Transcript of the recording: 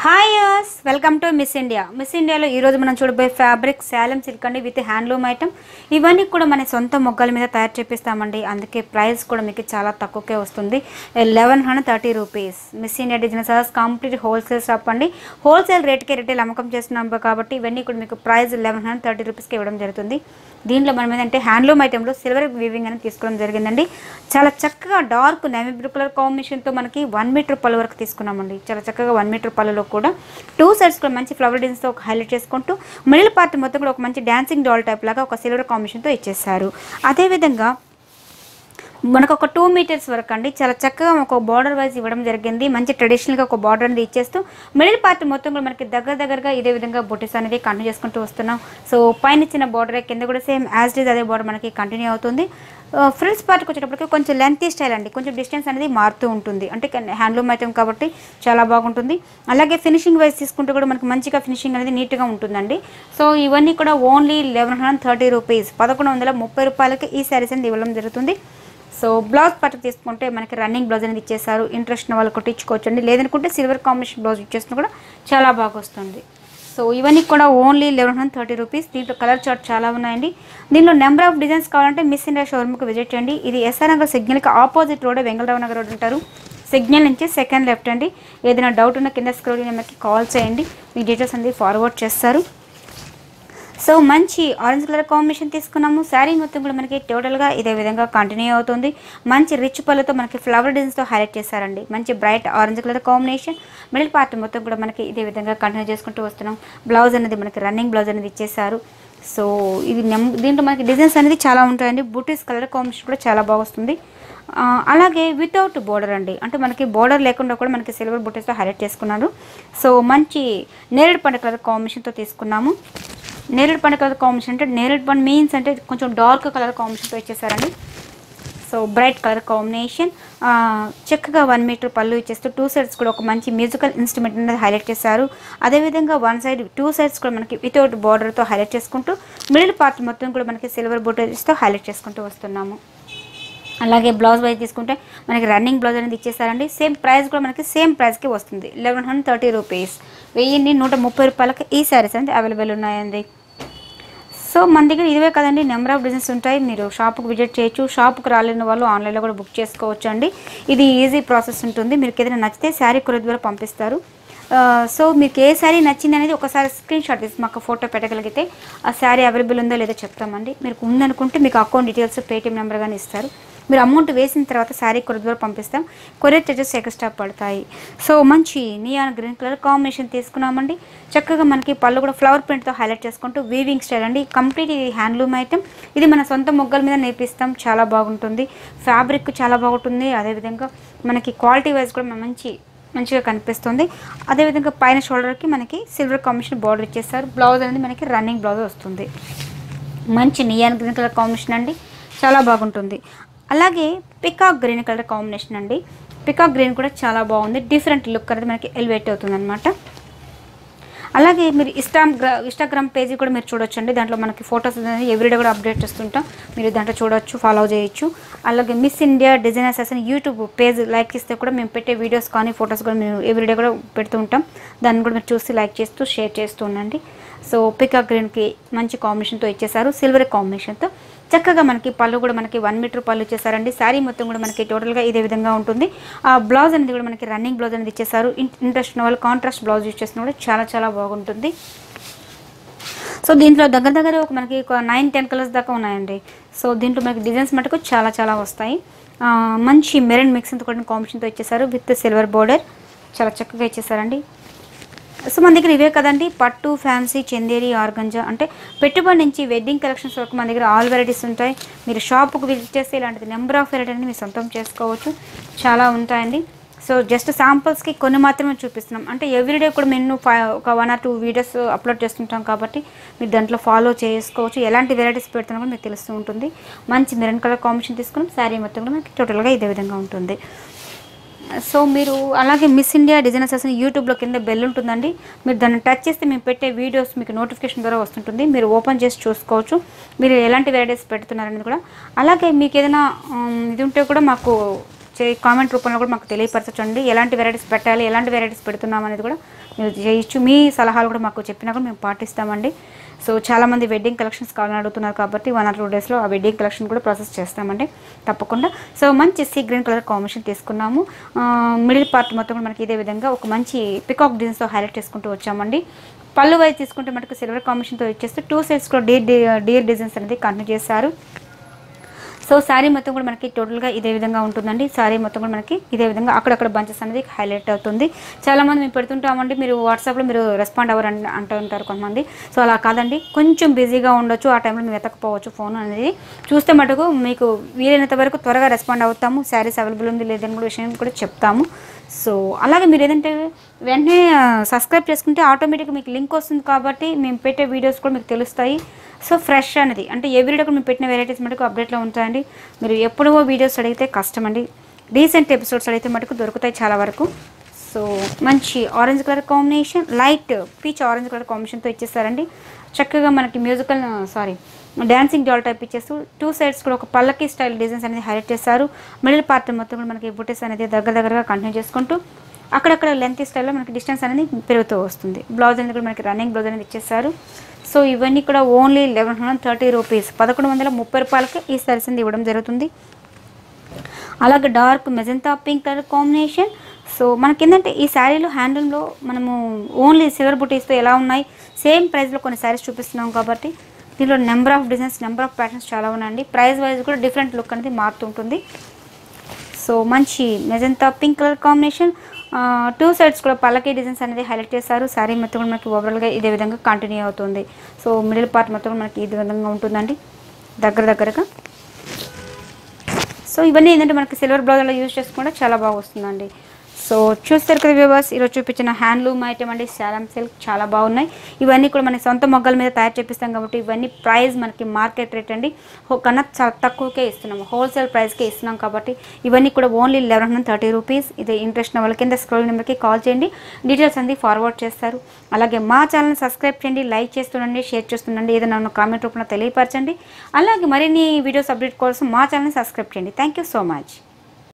Hi yes welcome to Miss India. Miss ఇండియాలో ఈరోజు మనం చూడబోయే ఫ్యాబ్రిక్ శాలం సిల్క్ అండి విత్ హ్యాండ్లూమ్ ఐటమ్. ఇవన్నీ కూడా మన సొంత మొగ్గల మీద తయారు చేపిస్తామండి. అందుకే ప్రైస్ కూడా మీకు చాలా తక్కువకే వస్తుంది. 1130 rupees. Miss India designers complete wholesale shop అండి. హోల్సేల్ రేట్కే రిటైల్ అమ్మకం చేస్తున్నాం కాబట్టి ఇవన్నీ కూడా మీకు ప్రైస్ 1130 రూపీస్కి ఇవ్వడం జరుగుతుంది. దీంట్లో మనం ఏంటంటే హ్యాండ్లూమ్ ఐటెంలో సిల్వర్ వీవింగ్ అనేది తీసుకోవడం జరిగిందండి. చాలా చక్కగా డార్క్ నేవీ బ్లూ కలర్ కాంబినేషన్తో మనకి 1 మీటర్ పళ్ళు వరకు తీసుకున్నామండి. చాలా చక్కగా 1 మీటర్ పళ్ళులో కూడా 2 సైడ్స్ కూడా మంచి ఫ్లవర్ డిజైన్స్తో హైలైట్ చేసుకుంటూ మిడిల్ పార్ట్ మొత్తం కూడా ఒక మంచి డాన్సింగ్ డాల్ టైప్ లాగా ఒక సిల్వర్ కాంబినేషన్తో ఇచ్చేసారు. అదేవిధంగా మనకు ఒక 2 మీటర్స్ వరకు అండి చాలా చక్కగా ఒక బార్డర్ వైజ్ ఇవ్వడం జరిగింది. మంచి ట్రెడిషనల్గా ఒక బార్డర్ అనేది ఇచ్చేస్తూ మిడిల్ పార్ట్ మొత్తం కూడా మనకి దగ్గరగా ఇదే విధంగా బొటిస్ అనేది కంటిన్యూ చేసుకుంటూ వస్తున్నాం. సో పైన ఇచ్చిన బార్డర్ కింద కూడా సేమ్ యాజ్ ఇట్ ఈజ్ అదే బార్డర్ మనకి కంటిన్యూ అవుతుంది. ఫ్రిల్స్ పార్ట్కి వచ్చేటప్పటికి కొంచెం లెంతీ స్టైల్ అండి, కొంచెం డిస్టెన్స్ అనేది మారుతూ ఉంటుంది. అంటే హ్యాండ్లూమ్ ఐటమ్ కాబట్టి చాలా బాగుంటుంది. అలాగే ఫినిషింగ్ వైజ్ తీసుకుంటే కూడా మనకి మంచిగా ఫినిషింగ్ అనేది నీట్గా ఉంటుందండి. సో ఇవన్నీ కూడా ఓన్లీ 1130 రూపీస్, 1130 రూపాయలకి ఈ శారీస్ అనేది ఇవ్వడం జరుగుతుంది. సో బ్లౌజ్ పార్ట్ తీసుకుంటే మనకి రన్నింగ్ బ్లౌజ్ అనేది ఇచ్చేసారు. ఇంట్రెస్ట్ ఉన్న వాళ్ళు కుట్టించుకోవచ్చండి. లేదనుకుంటే సిల్వర్ కాంబినేషన్ బ్లౌజ్ ఇచ్చేసినా కూడా చాలా బాగా వస్తుంది. సో ఇవన్నీ కూడా ఓన్లీ 1130 రూపీస్. దీంట్లో కలర్ చార్ట్ చాలా ఉన్నాయండి. దీనిలో నెంబర్ ఆఫ్ డిజైన్స్ కావాలంటే మిస్ ఇండియా షోరూమ్కి విజిట్ చేయండి. ఇది ఎస్ఆర్ నగర్ సిగ్నల్కి opposite road, Vengalarao Nagar road ఉంటారు. సిగ్నల్ నుంచి సెకండ్ లెఫ్ట్ అండి. ఏదైనా డౌట్ ఉన్న కింద స్క్రోల్ నెంబర్కి కాల్ చేయండి. మీ డీటెయిల్స్ అనేది ఫార్వర్డ్ చేస్తారు. సో మంచి ఆరెంజ్ కలర్ కాంబినేషన్ తీసుకున్నాము. శారీ మొత్తం కూడా మనకి టోటల్గా ఇదే విధంగా కంటిన్యూ అవుతుంది. మంచి రిచ్ పళ్ళతో మనకి ఫ్లవర్ డిజైన్స్తో హైలైట్ చేశారండి. మంచి bright orange colour combination. Middle part మొత్తం కూడా మనకి ఇదే విధంగా కంటిన్యూ చేసుకుంటూ వస్తున్నాం. బ్లౌజ్ అనేది మనకి రన్నింగ్ బ్లౌజ్ అనేది ఇచ్చేసారు. సో ఇది దీంట్లో మనకి డిజైన్స్ అనేది చాలా ఉంటాయండి. బూటీస్ కలర్ కాంబినేషన్ కూడా చాలా బాగా వస్తుంది. అలాగే వితౌట్ బోర్డర్ అండి, అంటే మనకి బోర్డర్ లేకుండా కూడా మనకి సిల్వర్ బూటీస్తో హైలైట్ చేసుకున్నారు. సో మంచి నేరేడు పండు కలర్ కాంబినేషన్తో తీసుకున్నాము. నేరేడు పండు కలర్ కాంబినేషన్ అంటే నేరేడు పండు మీన్స్ అంటే కొంచెం డార్క్ కలర్ కాంబినేషన్తో ఇచ్చేసారండి. సో బ్రైట్ కలర్ కాంబినేషన్, చక్కగా 1 మీటర్ పళ్ళు ఇచ్చేస్తూ 2 సైడ్స్ కూడా ఒక మంచి మ్యూజికల్ ఇన్స్ట్రుమెంట్ అనేది హైలైట్ చేశారు. అదేవిధంగా 1 సైడ్ 2 సైడ్స్ కూడా మనకి వితౌట్ బార్డర్తో హైలైట్ చేసుకుంటూ మిడిల్ పార్ట్ మొత్తం కూడా మనకి సిల్వర్ బూటీస్తో హైలైట్ చేసుకుంటూ వస్తున్నాము. అలాగే బ్లౌజ్ వైజ్ తీసుకుంటే మనకి రన్నింగ్ బ్లౌజ్ అనేది ఇచ్చేసారండి. సేమ్ ప్రైస్ కూడా మనకి సేమ్ ప్రైస్కి వస్తుంది. 1130 రూపీస్, 1130 రూపాయలకి ఈ శారీస్ అనేది అవైలబుల్ ఉన్నాయండి. సో మన దగ్గర ఇదివే కదండి, నెంబర్ ఆఫ్ డిజైన్స్ ఉంటాయి. మీరు షాప్కి విజిట్ చేయొచ్చు. షాప్కి రాలేని వాళ్ళు ఆన్లైన్లో కూడా బుక్ చేసుకోవచ్చు అండి. ఇది ఈజీ ప్రాసెస్ ఉంటుంది. మీకు ఏదైనా నచ్చితే శారీ కొరియర్ ద్వారా పంపిస్తారు. సో మీకు ఏ శారీ నచ్చింది అనేది ఒకసారి స్క్రీన్ షాట్ తీసి మాకు ఫోటో పెట్టగలిగితే ఆ శారీ అవైలబుల్ ఉందో లేదో చెప్తామండి. మీరు ఉందనుకుంటే మీకు అకౌంట్ డీటెయిల్స్, పేటీఎం నెంబర్ కానీ ఇస్తారు. మీరు అమౌంట్ వేసిన తర్వాత శారీ కొరియర్ ద్వారా పంపిస్తాం. కొరియర్ చార్జెస్ ఎక్స్ట్రా పడతాయి. సో మంచి నియాన్ గ్రీన్ కలర్ కాంబినేషన్ తీసుకున్నామండి. చక్కగా మనకి పళ్ళు కూడా ఫ్లవర్ ప్రింట్తో హైలైట్ చేసుకుంటూ వీవింగ్ స్టైల్ అండి. కంప్లీట్ ఇది హ్యాండ్లూమ్ ఐటమ్. ఇది మన సొంత మొగ్గల మీద నేర్పిస్తాం. చాలా బాగుంటుంది. ఫ్యాబ్రిక్ చాలా బాగుంటుంది. అదేవిధంగా మనకి క్వాలిటీ వైజ్ కూడా మంచిగా కనిపిస్తుంది. అదేవిధంగా పైన షోల్డర్కి మనకి సిల్వర్ కాంబినేషన్ బార్డర్ ఇచ్చేస్తారు. బ్లౌజ్ అనేది మనకి రన్నింగ్ బ్లౌజ్ వస్తుంది. మంచి నియాన్ గ్రీన్ కలర్ కాంబినేషన్ అండి, చాలా బాగుంటుంది. అలాగే పికాక్ గ్రీన్ కలర్ కాంబినేషన్ అండి. పికాక్ గ్రీన్ కూడా చాలా బాగుంది. డిఫరెంట్ లుక్ అనేది మనకి ఎలివేట్ అవుతుంది అనమాట. అలాగే మీరు ఇన్స్టాగ్రామ్ పేజీ కూడా మీరు చూడొచ్చండి. దాంట్లో మనకి ఫొటోస్ అనేది ఎవ్రీడే కూడా అప్డేట్ చేస్తుంటాం. మీరు దాంట్లో చూడొచ్చు, ఫాలో చేయొచ్చు. అలాగే మిస్ ఇండియా డిజైనర్స్ అని యూట్యూబ్ పేజ్ లైక్ ఇస్తే కూడా మేము పెట్టే వీడియోస్ కానీ ఫొటోస్ కూడా మేము ఎవ్రీడే కూడా పెడుతూ ఉంటాం. దాన్ని కూడా మీరు చూసి లైక్ చేస్తూ షేర్ చేస్తూ ఉండండి. సో పికాక్ గ్రీన్కి మంచి కాంబినేషన్తో ఇచ్చేసారు. సిల్వర్ కాంబినేషన్తో చక్కగా మనకి పళ్ళు కూడా మనకి 1 మీటర్ పళ్ళు ఇచ్చేసారండి. శారీ మొత్తం కూడా మనకి టోటల్గా ఇదే విధంగా ఉంటుంది. ఆ బ్లౌజ్ అనేది కూడా మనకి రన్నింగ్ బ్లౌజ్ అనేది ఇచ్చేసారు. ఇంట్రెస్ట్ ఉన్న వాళ్ళు కాంట్రాస్ట్ బ్లౌజ్ యూజ్ చేసినా కూడా చాలా బాగుంటుంది. సో దీంట్లో దగ్గర ఒక మనకి 9-10 కలర్స్ దాకా ఉన్నాయండి. సో దీంట్లో మనకి డిజైన్స్ మటుకు చాలా వస్తాయి. మంచి మెరూన్ మిక్సింగ్తో కూడా కాంబినేషన్తో ఇచ్చేసారు విత్ సిల్వర్ బోర్డర్. చాలా చక్కగా ఇచ్చేసారండి. సో మన దగ్గర ఇవే కదండి, పట్టు, ఫ్యాన్సీ, చందేరి, ఆర్గంజా, అంటే పెట్టుబడి నుంచి వెడ్డింగ్ కలెక్షన్స్ వరకు మన దగ్గర ఆల్ వెరైటీస్ ఉంటాయి. మీరు షాప్కి విజిట్ చేస్తే ఇలాంటిది నెంబర్ ఆఫ్ వెరైటీని మీరు సొంతం చేసుకోవచ్చు. చాలా ఉంటాయండి. సో జస్ట్ శాంపుల్స్కి కొన్ని మాత్రమే చూపిస్తున్నాం. అంటే ఎవ్రీడే కూడా మేము ఒక 1 or 2 వీడియోస్ అప్లోడ్ చేస్తుంటాం కాబట్టి మీరు దాంట్లో ఫాలో చేసుకోవచ్చు. ఎలాంటి వెరైటీస్ పెడుతున్నా కూడా మీకు తెలుస్తూ ఉంటుంది. మంచి మెరూన్ కలర్ కాంబినేషన్ తీసుకున్నాం. శారీ మొత్తం కూడా మనకి టోటల్గా ఇదే విధంగా ఉంటుంది. సో మీరు అలాగే మిస్ ఇండియా డిజైనర్స్ అసలు యూట్యూబ్లో కింద బెల్ ఉంటుందండి. మీరు దాన్ని టచ్ చేస్తే మేము పెట్టే వీడియోస్ మీకు నోటిఫికేషన్ ద్వారా వస్తుంటుంది. మీరు ఓపెన్ చేసి చూసుకోవచ్చు మీరు ఎలాంటి వెరైటీస్ పెడుతున్నారనేది కూడా. అలాగే మీకు ఏదైనా ఇది ఉంటే కూడా మాకు కామెంట్ రూపంలో కూడా మాకు తెలియపరచండి. ఎలాంటి వెరైటీస్ పెట్టాలి, ఎలాంటి వెరైటీస్ పెడుతున్నాం అనేది కూడా మీరు చేయొచ్చు. మీ సలహాలు కూడా మాకు చెప్పినా కూడా మేము పాటిస్తామండి. సో చాలామంది వెడ్డింగ్ కలెక్షన్స్ కావాలని అడుగుతున్నారు కాబట్టి 1 or 2 డేస్లో ఆ వెడ్డింగ్ కలెక్షన్ కూడా ప్రాసెస్ చేస్తామండి తప్పకుండా. సో మంచి సీ గ్రీన్ కలర్ కాంబినేషన్ తీసుకున్నాము. మిడిల్ పార్ట్ మొత్తం కూడా మనకి ఇదే విధంగా ఒక మంచి పికాక్ డిజైన్స్తో హైలైట్ చేసుకుంటూ వచ్చామండి. పళ్ళు వైపు తీసుకుంటే మనకు సిల్వర్ కాంబినేషన్తో ఇచ్చేస్తే 2 సైడ్స్ కూడా డీర్ డిజైన్స్ అనేది కంటిన్యూ చేశారు. సో శారీ మొత్తం కూడా మనకి టోటల్గా ఇదే విధంగా ఉంటుందండి. శారీ మొత్తం కూడా మనకి ఇదే విధంగా అక్కడక్కడ బంచెస్ అనేది హైలైట్ అవుతుంది. చాలామంది మేము పెడుతుంటామండి, మీరు వాట్సాప్లో మీరు రెస్పాండ్ అవ్వరు అంటూ ఉంటారు కొంతమంది. సో అలా కాదండి, కొంచెం బిజీగా ఉండొచ్చు, ఆ టైంలో మేము వెతకపోవచ్చు ఫోన్ అనేది. చూస్తే మటుకు మీకు వీలైనంత వరకు త్వరగా రెస్పాండ్ అవుతాము. శారీస్ అవైలబుల్ ఉంది లేదని కూడా విషయం కూడా చెప్తాము. సో అలాగే మీరు ఏదంటే వెంటనే సబ్స్క్రైబ్ చేసుకుంటే ఆటోమేటిక్గా మీకు లింక్ వస్తుంది కాబట్టి మేము పెట్టే వీడియోస్ కూడా మీకు తెలుస్తాయి. సో ఫ్రెష్ అనేది అంటే ఎవ్రీడే కూడా మేము పెట్టిన వెరైటీస్ మటుకు అప్డేట్లో ఉంటాయండి. మీరు ఎప్పుడో వీడియోస్ అడిగితే కష్టం అండి, రీసెంట్ ఎపిసోడ్స్ అడిగితే మటుకు దొరుకుతాయి చాలా వరకు. సో మంచి orange colour combination, light peach orange colour కాంబినేషన్తో ఇచ్చేస్తారండి. చక్కగా మనకి డ్యాన్సింగ్ డాల్ టైప్ ఇచ్చేస్తూ 2 సైడ్స్ కూడా ఒక పల్లకి స్టైల్ డిజైన్స్ అనేది హైలైట్ చేస్తారు. మిడిల్ పార్ట్ మొత్తం కూడా మనకి బుటీస్ అనేది దగ్గరగా కంటిన్యూ చేసుకుంటూ అక్కడక్కడ లెంత్ స్టైల్లో మనకి డిస్టెన్స్ అనేది పెరుగుతూ వస్తుంది. బ్లౌజ్ అనేది కూడా మనకి రన్నింగ్ బ్లౌజ్ అనేది ఇచ్చేస్తారు. సో ఇవన్నీ కూడా ఓన్లీ 1130 రూపీస్, 1130 రూపాయలకి ఈ సారీస్ అనేది ఇవ్వడం జరుగుతుంది. అలాగే dark magenta pink colour combination. So మనకి ఏంటంటే ఈ శారీలో హ్యాండిల్లో మనము ఓన్లీ సిల్వర్ బుటీస్తో ఎలా ఉన్నాయి సేమ్ ప్రైస్లో కొన్ని శారీస్ చూపిస్తున్నాం కాబట్టి దీనిలో number of designs, number of patterns చాలా ఉన్నాయండి. ప్రైస్ వైజ్ కూడా డిఫరెంట్ లుక్ అనేది మారుతుంటుంది. సో మంచి magenta pink colour combination, 2 sides కూడా పల్లకి డిజైన్స్ అనేది హైలైట్ చేశారు. శారీ మొత్తం కూడా మనకి ఓవరాల్గా ఇదే విధంగా కంటిన్యూ అవుతుంది. సో మిడిల్ పార్ట్ మొత్తం మనకి ఇదే విధంగా ఉంటుందండి దగ్గరగా. సో ఇవన్నీ ఏంటంటే మనకి సిల్వర్ బ్లౌజ్లో యూజ్ చేసుకుంటే చాలా బాగా వస్తుందండి. సో చూస్తారు కదా వ్యూవర్స్, ఈరోజు చూపించిన హ్యాండ్లూమ్ ఐటమ్ అండి, శాలం సిల్క్ చాలా బాగున్నాయి. ఇవన్నీ కూడా మన సొంత మొగ్గల మీద తయారు చేపిస్తాం కాబట్టి ఇవన్నీ ప్రైస్ మనకి మార్కెట్ రేట్ అండి కన్నా చాలా తక్కువకే ఇస్తున్నాము, హోల్సేల్ ప్రైస్కే ఇస్తున్నాం కాబట్టి ఇవన్నీ కూడా ఓన్లీ 1130 రూపీస్. ఇది ఇంట్రెస్ట్ ఉన్న వాళ్ళ కింద స్క్రోల్ నెంబర్కి కాల్ చేయండి, డీటెయిల్స్ అన్ని ఫార్వర్డ్ చేస్తారు. అలాగే మా ఛానల్ని సబ్స్క్రైబ్ చేయండి, లైక్ చేస్తుండండి, షేర్ చేస్తుండండి, ఏదైనా కామెంట్ రూపంలో తెలియపరచండి. అలాగే మరిన్ని వీడియోస్ అప్డేట్ కోసం మా ఛానల్ని సబ్స్క్రైబ్ చేయండి. Thank you so much.